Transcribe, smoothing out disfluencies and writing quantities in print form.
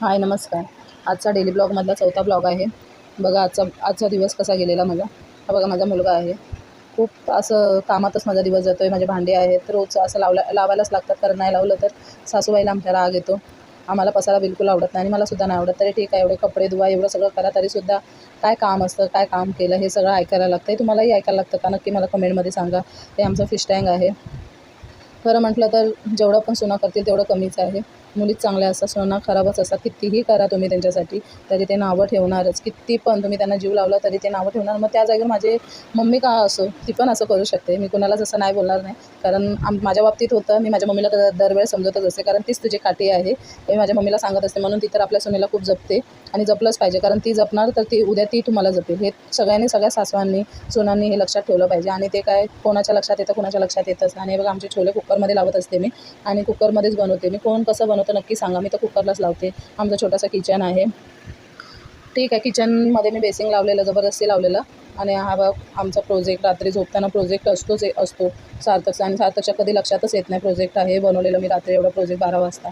हाय नमस्कार. आजचा डेली ब्लॉगमधला चौथा ब्लॉग आहे. बघा आजचा दिवस कसा गेलेला माझा. हा बघा माझा मुलगा आहे. खूप असं कामातच माझा दिवस जातो आहे. माझे भांडे आहेत रोज असं लावायलाच लागतात, कारण नाही लावलं तर सासूबाईला आमच्या राग येतो. आम्हाला पसारा बिलकुल आवडत नाही आणि मलासुद्धा नाही आवडत. तरी ठीक आहे, एवढे कपडे धुवा, एवढं सगळं करा, तरीसुद्धा काय काम असतं, काय काम केलं हे सगळं ऐकायला लागतं आहे. तुम्हालाही ऐकायला लागतं का? नक्की मला कमेंटमध्ये सांगा. हे आमचं फिश टँक आहे. खरं म्हटलं तर जेवढं पण सुना करतील तेवढं कमीच आहे. मुलीच चांगल्या असतात, सुना खराबच असतात. कितीही करा तुम्ही त्यांच्यासाठी तरी ते नावं ठेवणारच. किती पण तुम्ही त्यांना जीव लावला तरी ते नावं ठेवणार. मग त्या जागेवर माझी मम्मी का असो, ती पण असं करू शकते. मी कुणालाच असं नाही बोलणार नाही, कारण माझ्या बाबतीत होतं. मी माझ्या मम्मीला दरवेळेस समजतच असते, कारण तीच तुझी काठी आहे हे मी माझ्या मम्मीला सांगत असते. म्हणून ती तर आपल्या सुनेला खूप जपते आणि जपलंच पाहिजे, कारण ती जपणार तर ती उद्या ती तुम्हाला जपेल. हे सगळ्या सासवांनी सुनांनी हे लक्षात ठेवलं पाहिजे. आणि ते काय कोणाच्या लक्षात येतं, कोणाच्या लक्षात येतच नाही. आणि बघा आमचे छोले कुकरमध्ये लावत असते मी आणि कुकरमध्येच बनवते मी. कोण कसं बनवतं नक्की सांगा, मी तर कुकरलाच लावते. आमचा छोटासा किचन आहे. ठीक आहे, किचनमध्ये मी बेसिंग लावलेलं, जबरदस्ती लावलेलं. आणि हा बघ आमचा प्रोजेक्ट, रात्री झोपताना प्रोजेक्ट असतो सार्थकचा. आणि सार्थकच्या कधी लक्षातच येत नाही प्रोजेक्ट आहे बनवलेलं मी रात्री, एवढा प्रोजेक्ट 12 वाजता.